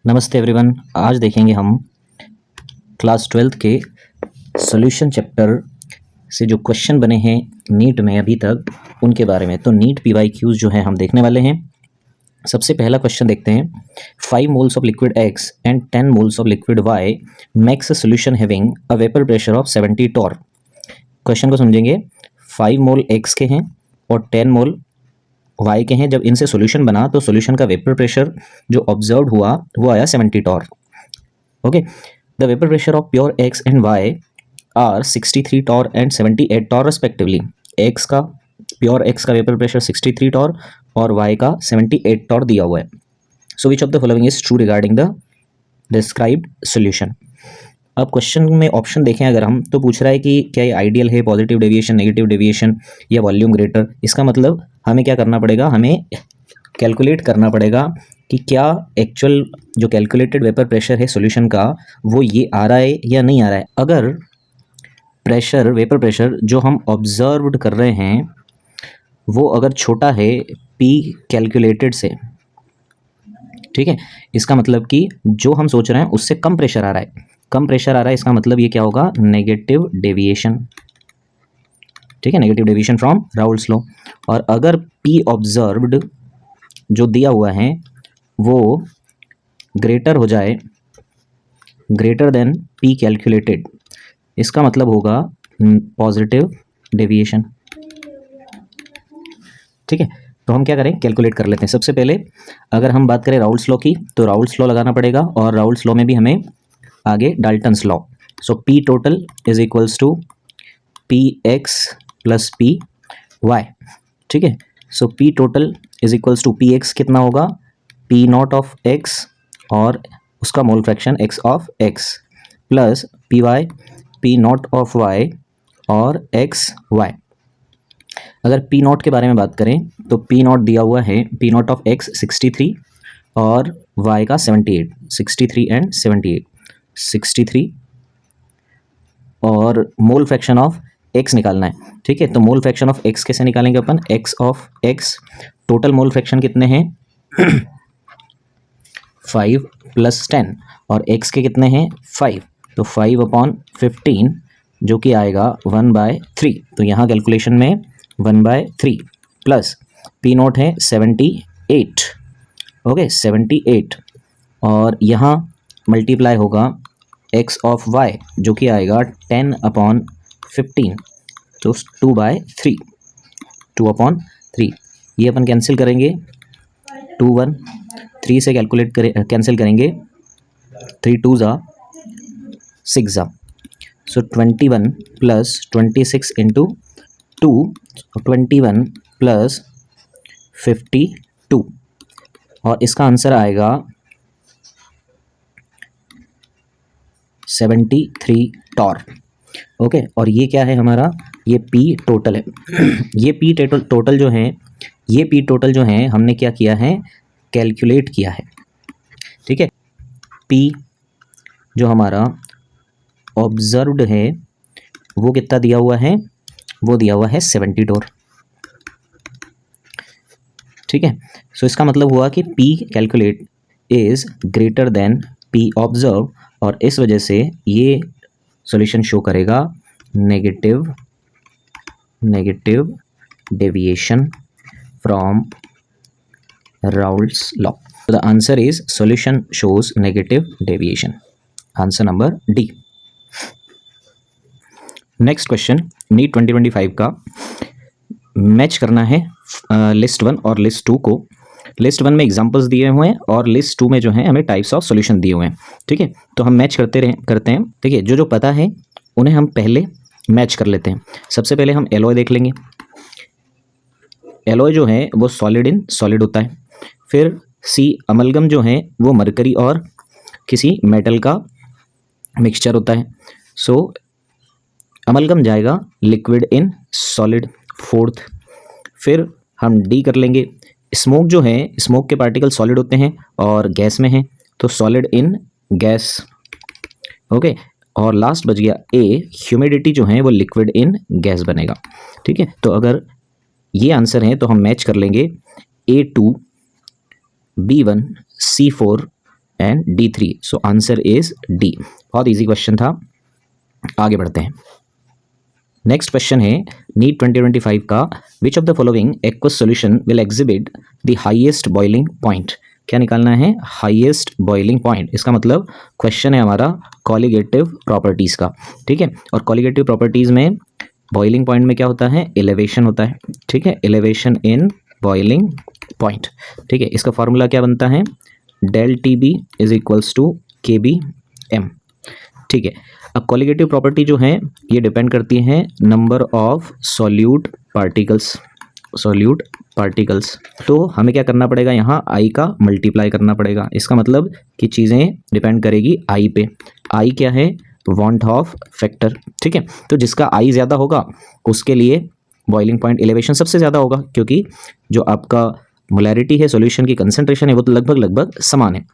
नमस्ते एवरीवन। आज देखेंगे हम क्लास 12th के सॉल्यूशन चैप्टर से जो क्वेश्चन बने हैं नीट में अभी तक उनके बारे में। तो नीट PYQs जो है हम देखने वाले हैं। सबसे पहला क्वेश्चन देखते हैं। 5 moles of liquid X and 10 moles of liquid Y makes a solution having a vapour pressure of 70 torr. Question को समझेंगे। 5 मोल X के हैं और 10 मोल Y के हैं। जब इनसे सॉल्यूशन बना तो सॉल्यूशन का वेपर प्रेशर जो ऑब्जर्व हुआ वो आया 70 torr. Okay, the vapour pressure of pure X and Y are 63 torr and 78 torr respectively. Pure X का वेपर प्रेशर 63 टॉर और Y का 78 टॉर दिया हुआ है। So which of the following is true regarding the described solution. अब question में option देखें अगर हम तो पूछ रहा है कि क्या ये आइडियल है, पॉजिटिव डेविएशन, नेगेटिव डेविएशन या वॉल्यूम ग्रेटर। इसका मतलब हमें क्या करना पड़ेगा, हमें कैलकुलेट करना पड़ेगा कि क्या एक्चुअल जो कैलकुलेटेड वेपर प्रेशर है सॉल्यूशन का वो ये आ रहा है या नहीं आ रहा है। अगर वेपर प्रेशर जो हम ऑब्जर्व्ड कर रहे हैं वो अगर छोटा है P कैलकुलेटेड से, ठीक है, इसका मतलब कि जो हम सोच रहे हैं उससे कम प्रेशर आ रहा है। कम प्रेशर आ रहा है इसका मतलब ये क्या होगा, नेगेटिव डेविएशन। ठीक है, negative deviation from Raoult's law. और अगर P ऑब्जर्व्ड जो दिया हुआ है वो ग्रेटर हो जाए, ग्रेटर देन P कैलकुलेटेड, इसका मतलब होगा पॉजिटिव डेविएशन। ठीक है, तो हम क्या करें, कैलकुलेट कर लेते हैं। सबसे पहले अगर हम बात करें राउल्स लॉ की तो राउल्स लॉ लगाना पड़ेगा और राउल्स लॉ में भी हमें आगे Dalton's law. So P total is equals to PX plus PY। ठीक है, so P total is equals to PX कितना होगा, P नॉट ऑफ X और उसका mole fraction X of X plus PY P not of Y और XY। अगर P not के बारे में बात करें तो P नॉट दिया हुआ है, P नॉट ऑफ X 63 और Y का 78, 63 एंड 78, 63 और मोल फ्रैक्शन ऑफ X निकालना है। ठीक है, तो मोल फ्रैक्शन ऑफ X कैसे निकालेंगे अपन, X of X। Total mole fraction कितने हैं 5 प्लस 10 और X के कितने हैं 5, तो 5/15 जो कि आएगा 1/3। तो यहाँ कैलकुलेशन में 1/3 प्लस P नोट है 78, ओके 78 और यहाँ मल्टीप्लाई होगा X ऑफ Y जो कि आएगा 10/15, तो 2/3, 2/3। ये अपन कैंसिल करेंगे, 2 1 3 से कैंसिल करेंगे, 3 2 ज़ा 6 ज़ा, सो 21 प्लस 26 इंटू 2, 21 प्लस 52 और इसका आंसर आएगा 73 टॉर। ओके, और ये क्या है हमारा, ये P टोटल है। ये P टोटल जो है, ये P टोटल जो है हमने क्या किया है, कैलकुलेट किया है। ठीक है, P जो हमारा ऑब्जर्व्ड है वो कितना दिया हुआ है, वो दिया हुआ है 70 टॉर। ठीक है, सो इसका मतलब हुआ कि P calculate is greater than P observe और इस वजह से ये सॉल्यूशन शो करेगा negative deviation from Raoult's law. So the answer is solution shows negative deviation. Answer number D. Next question, NEET 2025 का मैच करना है लिस्ट 1 और लिस्ट 2 को। लिस्ट 1 में एग्जांपल्स दिए हुए हैं और लिस्ट 2 में जो है हमें टाइप्स ऑफ सॉल्यूशन दिए हुए हैं। ठीक है, तो हम मैच करते हैं। ठीक है, जो पता है उन्हें हम पहले मैच कर लेते हैं। सबसे पहले हम एलॉय देख लेंगे। एलॉय जो है वो सॉलिड इन सॉलिड होता है। फिर सी अमलगम जो है वो मरकरी और किसी मेटल का मिक्सचर होता है। सो अमलगम जाएगा लिक्विड इन सॉलिड, फोर्थ। फिर हम डी कर लेंगे। स्मोक जो है, स्मोक के पार्टिकल सॉलिड होते हैं और गैस में है, तो सॉलिड इन गैस। ओके, और लास्ट बच गया ए, ह्यूमिडिटी जो है वो लिक्विड इन गैस बनेगा। ठीक है, तो अगर ये आंसर है तो हम मैच कर लेंगे A2, B1, C4 and D3। So answer is D. बहुत इजी क्वेश्चन था। आगे बढ़ते हैं। नेक्स्ट क्वेश्चन है नीट 2025 का, विच of the following aqueous solution will exhibit the highest boiling point. क्या निकालना है? Highest boiling point. इसका मतलब क्वेश्चन है हमारा कॉलिगेटिव प्रॉपर्टीज का, ठीक है। और कॉलिगेटिव प्रॉपर्टीज में बॉइलिंग पॉइंट में क्या होता है? एलिवेशन होता है, ठीक है, एलिवेशन इन बॉइलिंग पॉइंट, ठीक है। इसका फॉर्मूला क्या बनता है? Del T B is equals to K B M, ठीक है। अब कॉलिगेटिव प्रॉपर्टी जो है ये डिपेंड करती है number of solute particles, solute particles. तो हमें क्या करना पड़ेगा? यहाँ आई का मल्टीप्लाई करना पड़ेगा। इसका मतलब कि चीज़ें डिपेंड करेगी आई पे। आई क्या है? वॉन हॉफ फैक्टर, ठीक है। तो जिसका आई ज़्यादा होगा उसके लिए बॉइलिंग पॉइंट एलिवेशन सबसे ज़्यादा होगा, क्योंकि जो आपका मोलैरिटी है, सॉल्यूशन की कंसंट्रेशन है, वो तो लगभग समान है।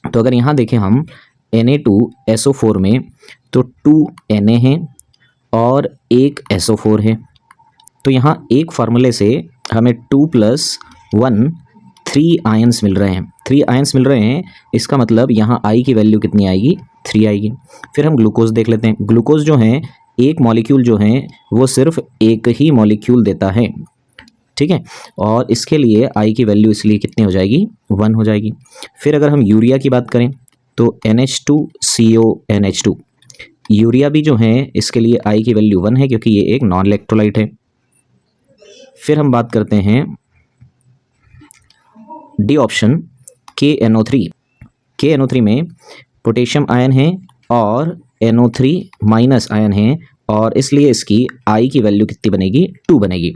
तो अगर यहाँ देखें हम Na2SO4 में, तो 2 Na है और एक SO4 है। तो यहाँ एक फार्मूले से हमें 2 + 1 3 आयंस मिल रहे हैं, 3 आयंस मिल रहे हैं। इसका मतलब यहाँ आई की वैल्यू कितनी आएगी? 3 आएगी। फिर हम ग्लूकोज देख लेते हैं। ग्लूकोज जो है, एक मॉलिक्यूल जो है वो सिर्फ एक ही मॉलिक्यूल देता है, ठीक है। और इसके लिए आई की वैल्यू इसलिए कितनी हो जाएगी? 1 हो जाएगी। फिर अगर हम यूरिया की बात करें तो NH2CONH2, यूरिया भी जो है इसके लिए आई की वैल्यू 1 है, क्योंकि ये एक नॉन इलेक्ट्रोलाइट है। फिर हम बात करते हैं डी ऑप्शन KNO3। KNO3 में पोटेशियम आयन है और NO3 माइनस आयन है, और इसलिए इसकी आई की वैल्यू कितनी बनेगी? 2 बनेगी।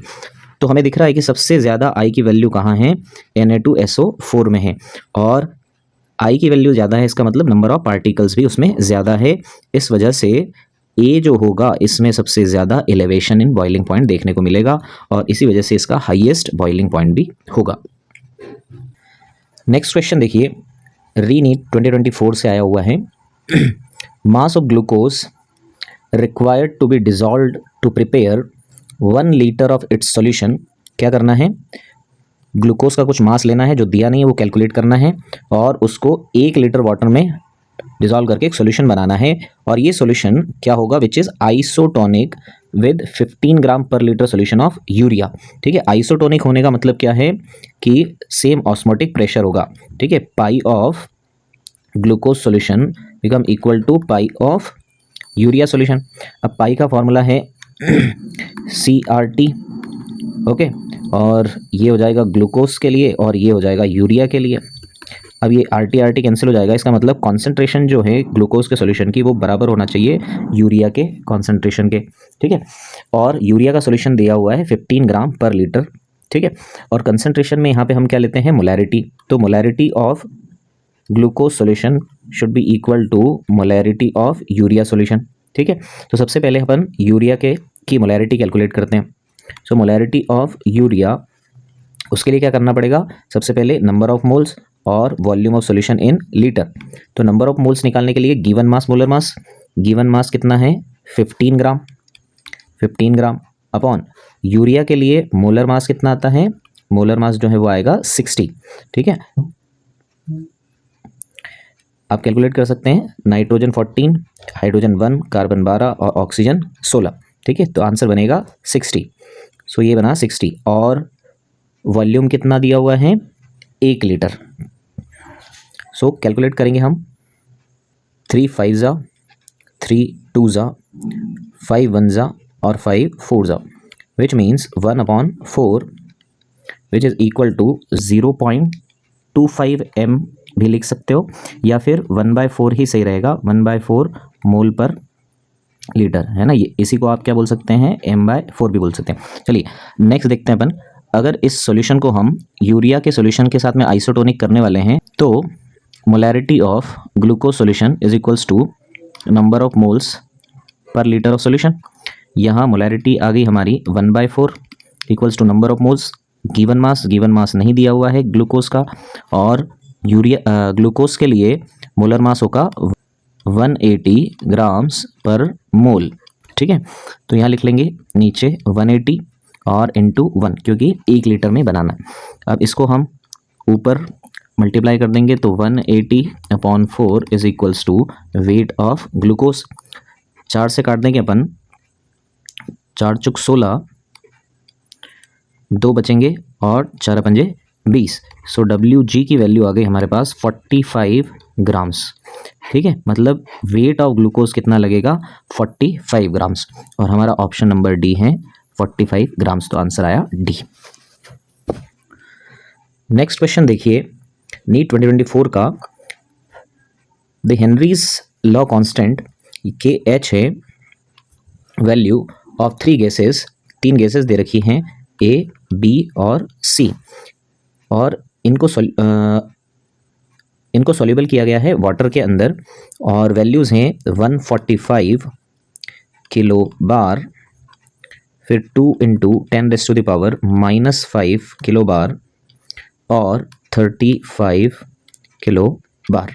तो हमें दिख रहा है कि सबसे ज़्यादा आई की वैल्यू कहाँ है? Na2SO4 में है, और आई की वैल्यू ज़्यादा है, इसका मतलब नंबर ऑफ पार्टिकल्स भी उसमें ज़्यादा है। इस वजह से ए जो होगा इसमें सबसे ज़्यादा एलिवेशन इन बॉइलिंग पॉइंट देखने को मिलेगा, और इसी वजह से इसका हाईएस्ट बॉइलिंग पॉइंट भी होगा। नेक्स्ट क्वेश्चन देखिए, रीनीट 2024 से आया हुआ है। Mass of glucose required to be dissolved to prepare 1 litre of its solution. क्या करना है? ग्लूकोज का कुछ मास लेना है जो दिया नहीं है, वो कैलकुलेट करना है, और उसको 1 लीटर वाटर में डिजॉल्व करके एक सॉल्यूशन बनाना है। और ये सॉल्यूशन क्या होगा? विच इज़ आइसोटोनिक विद 15 ग्राम पर लीटर सॉल्यूशन ऑफ यूरिया, ठीक है। आइसोटोनिक होने का मतलब क्या है? कि सेम ऑस्मोटिक प्रेशर होगा, ठीक है। Pi of glucose solution become equal to pi of urea solution. अब पाई का फॉर्मूला है CRT, ओके, और ये हो जाएगा ग्लूकोज के लिए और ये हो जाएगा यूरिया के लिए। अब ये RT कैंसिल हो जाएगा। इसका मतलब कॉन्सेंट्रेशन जो है ग्लूकोज के सॉल्यूशन की वो बराबर होना चाहिए यूरिया के कॉन्सेंट्रेशन के, ठीक है। और यूरिया का सॉल्यूशन दिया हुआ है 15 ग्राम पर लीटर, ठीक है। और कंसंट्रेशन में यहाँ पे हम क्या लेते हैं? मोलैरिटी। तो molarity of glucose solution should be equal to molarity of urea solution, ठीक है। तो सबसे पहले अपन यूरिया की मोलैरिटी कैलकुलेट करते हैं। सो मोलैरिटी ऑफ यूरिया, उसके लिए क्या करना पड़ेगा? सबसे पहले नंबर ऑफ मोल्स और volume of solution in litre. तो नंबर ऑफ मोल्स निकालने के लिए given mass, molar mass, given mass कितना है? 15 ग्राम, 15 ग्राम अपॉन यूरिया के लिए मोलर मास कितना आता है? मोलर मास जो है वो आएगा 60, ठीक है। आप कैलकुलेट कर सकते हैं। नाइट्रोजन 14, हाइड्रोजन 1, कार्बन 12 और ऑक्सीजन 16, ठीक है। तो आंसर बनेगा 60। सो ये बना 60, और वॉल्यूम कितना दिया हुआ है? 1 लीटर। सो कैलकुलेट करेंगे हम। 3 5 जा, 3 2 जा, 5 1 जा और 5 4 जा, which means 1/4 which is equal to 0.25 m भी लिख सकते हो, या फिर 1/4 ही सही रहेगा, 1/4 मोल पर लीटर, है ना। ये इसी को आप क्या बोल सकते हैं? m/4 भी बोल सकते हैं। चलिए नेक्स्ट देखते हैं अपन। अगर इस सॉल्यूशन को हम यूरिया के सॉल्यूशन के साथ में आइसोटोनिक करने वाले हैं, तो molarity of glucose solution is equals to number of moles per litre of solution. यहाँ मोलैरिटी आ गई हमारी 1/4 equals to number of moles. Given mass नहीं दिया हुआ है ग्लूकोज का, और यूरिया ग्लूकोज के लिए मोलर मास होगा 180 ग्राम्स पर मोल, ठीक है। तो यहाँ लिख लेंगे नीचे 180 और इंटू 1, क्योंकि 1 लीटर में बनाना है। अब इसको हम ऊपर मल्टीप्लाई कर देंगे तो 180/4 is equals to weight of glucose. 4 से काट देंगे अपन, 4 चुक 16, 2 बचेंगे और 4 पंजे 20। सो WG की वैल्यू आ गई हमारे पास 45 ग्राम्स। ठीक है, मतलब वेट ऑफ ग्लूकोज कितना लगेगा 45 ग्राम्स, और हमारा ऑप्शन नंबर डी है 45 ग्राम्स, तो आंसर आया डी। नेक्स्ट क्वेश्चन देखिए, नीट 2024 का, the Henry's law constant KH है, वैल्यू ऑफ 3 गैसेस, 3 गैसेस दे रखी हैं A, B और C, और इनको सॉल्युबल किया गया है वाटर के अंदर, और वैल्यूज़ हैं 145 किलो बार, फिर 2 × 10⁻⁻5 किलो बार और 35 किलो बार।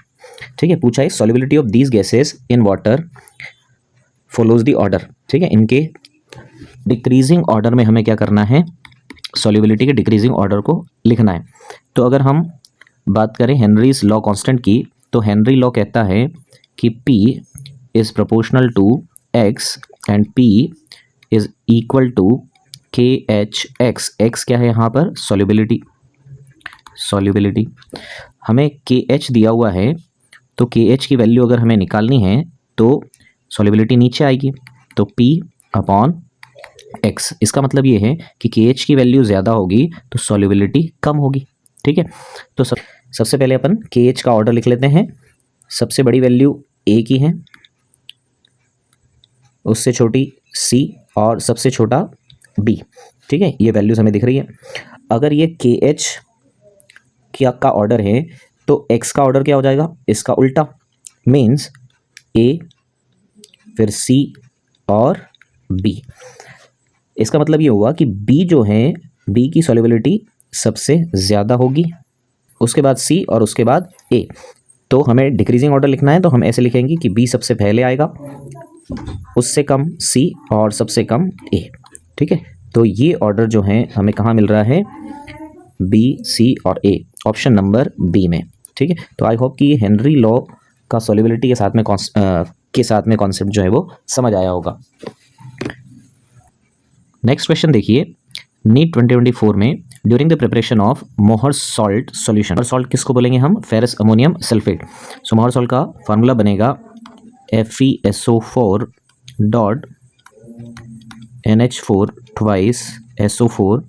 ठीक है, पूछा है solubility of these gases in water follows the order. ठीक है, इनके डिक्रीजिंग ऑर्डर में हमें क्या करना है, सॉल्युबिलिटी के डिक्रीजिंग ऑर्डर को लिखना है। तो अगर हम बात करें हेनरीज लॉ कांस्टेंट की, तो हेनरी लॉ कहता है कि P is proportional to X and P is equal to KH(X). X क्या है यहाँ पर, सॉल्युबिलिटी हमें KH दिया हुआ है, तो KH की वैल्यू अगर हमें निकालनी है तो सॉल्युबिलिटी नीचे आएगी, तो P/X। इसका मतलब ये है कि KH की वैल्यू ज़्यादा होगी तो सॉल्युबिलिटी कम होगी। ठीक है, तो सबसे पहले अपन KH का ऑर्डर लिख लेते हैं। सबसे बड़ी वैल्यू A की है, उससे छोटी C और सबसे छोटा B। ठीक है, ये वैल्यूज़ हमें दिख रही है। अगर ये KH का ऑर्डर है तो X का ऑर्डर क्या हो जाएगा, इसका उल्टा, मीन्स A फिर C और B। इसका मतलब ये हुआ कि B जो है, B की सॉल्युबिलिटी सबसे ज़्यादा होगी, उसके बाद C और उसके बाद A। तो हमें डिक्रीजिंग ऑर्डर लिखना है, तो हम ऐसे लिखेंगे कि B सबसे पहले आएगा, उससे कम C और सबसे कम A। ठीक है, तो ये ऑर्डर जो है हमें कहाँ मिल रहा है, B, C और A, ऑप्शन नंबर B में। ठीक है, तो आई होप कि ये हेनरी लॉ का सॉल्युबिलिटी के साथ में कॉन्सेप्ट जो है वो समझ आया होगा। नेक्स्ट क्वेश्चन देखिए, नीट 2024 में ड्यूरिंग द प्रिपरेशन ऑफ मोहर सॉल्ट सॉल्यूशन, मोहर सॉल्ट किसको बोलेंगे हम, फेरस अमोनियम सल्फेट। सो मोहर सॉल्ट का फार्मूला बनेगा FeSO4 dot NH4 twice SO4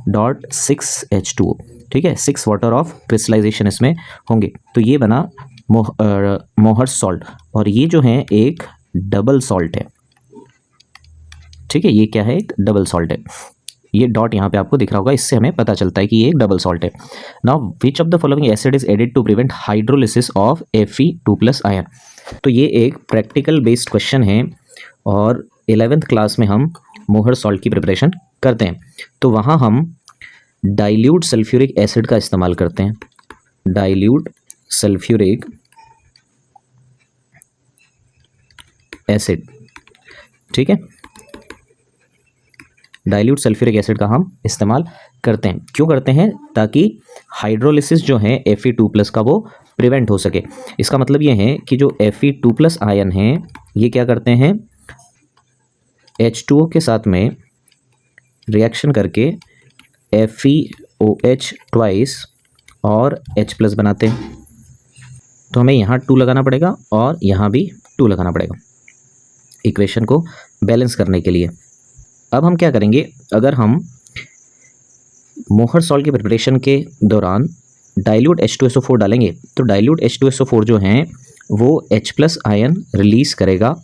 dot 6H2O। ठीक है, 6 वाटर ऑफ क्रिस्टलाइजेशन इसमें होंगे, तो ये बना मोहर सॉल्ट, और ये जो है एक डबल सॉल्ट है। ठीक है, ये क्या है, एक डबल सॉल्ट है। ये डॉट यहाँ पे आपको दिख रहा होगा, इससे हमें पता चलता है कि ये एक डबल सॉल्ट है। Now which of the following acid is added to prevent hydrolysis of Fe2+ ion. तो ये एक प्रैक्टिकल बेस्ड क्वेश्चन है, और 11th क्लास में हम मोहर सॉल्ट की प्रिपरेशन करते हैं, तो वहाँ हम डाइल्यूट सल्फ्यूरिक एसिड का इस्तेमाल करते हैं, डाइल्यूट सल्फ्यूरिक एसिड। ठीक है, डाइल्यूट सल्फ्यूरिक एसिड का हम इस्तेमाल करते हैं। क्यों करते हैं, ताकि हाइड्रोलिसिस जो है Fe2+ का वो प्रिवेंट हो सके। इसका मतलब ये है कि जो Fe2+ आयन है, ये क्या करते हैं, H2O के साथ में रिएक्शन करके FeOH ट्वाइस और H+ बनाते हैं। तो हमें यहाँ 2 लगाना पड़ेगा और यहाँ भी 2 लगाना पड़ेगा इक्वेशन को बैलेंस करने के लिए। अब हम क्या करेंगे, अगर हम मोहर सॉल्ट के प्रिपरेशन के दौरान डाइल्यूट H2SO4 डालेंगे, तो डाइल्यूट H2SO4 जो हैं वो H+ आयन रिलीज़ करेगा,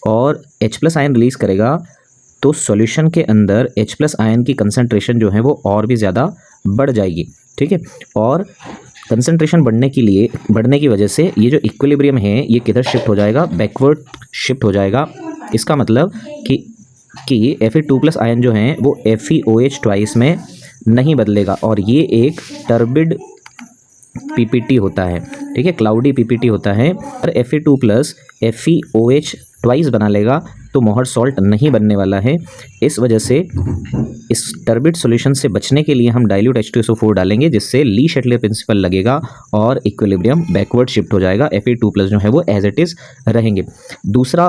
और H+ आयन रिलीज़ करेगा तो सॉल्यूशन के अंदर H+ आयन की कंसंट्रेशन जो है वो और भी ज़्यादा बढ़ जाएगी। ठीक है, और कंसंट्रेशन बढ़ने की वजह से ये जो इक्विलिब्रियम है ये किधर शिफ्ट हो जाएगा, बैकवर्ड शिफ्ट हो जाएगा। इसका मतलब कि Fe2+ आयन जो हैं वो FeOH ट्वाइस में नहीं बदलेगा, और ये एक टर्बिड PPT होता है। ठीक है, क्लाउडी PPT होता है, और Fe2+ FeOH ट्वाइस बना लेगा, तो मोहर सॉल्ट नहीं बनने वाला है। इस वजह से इस टर्बिड सॉल्यूशन से बचने के लिए हम डाइल्यूट H2SO4 डालेंगे, जिससे ली शेटलर प्रिंसिपल लगेगा और इक्विलिब्रियम बैकवर्ड शिफ्ट हो जाएगा। Fe2+ जो है वो एज इट इज़ रहेंगे। दूसरा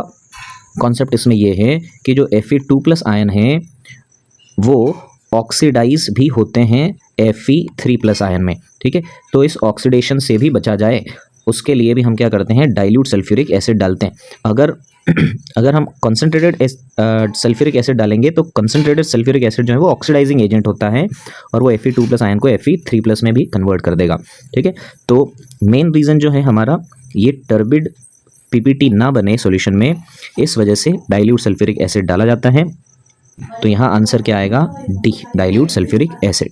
कॉन्सेप्ट इसमें ये है कि जो Fe2+ आयन हैं वो ऑक्सीडाइज भी होते हैं Fe3+ आयन में, ठीक है। तो इस ऑक्सीडेशन से भी बचा जाए उसके लिए भी हम क्या करते हैं, डाइल्यूट सल्फ्यूरिक एसिड डालते हैं। अगर हम कॉन्सेंट्रेटेड सल्फ्यूरिक एसिड डालेंगे तो कॉन्सेंट्रेटेड सल्फ्यूरिक एसिड जो है वो ऑक्सीडाइजिंग एजेंट होता है और वो Fe2+ आयन को Fe3+ में भी कन्वर्ट कर देगा, ठीक है। तो मेन रीज़न जो है हमारा ये टर्बिड PPT ना बने सॉल्यूशन में, इस वजह से डाइल्यूट सल्फ्यूरिक एसिड डाला जाता है। तो यहाँ आंसर क्या आएगा, डी, डाइल्यूट सल्फ्यूरिक एसिड।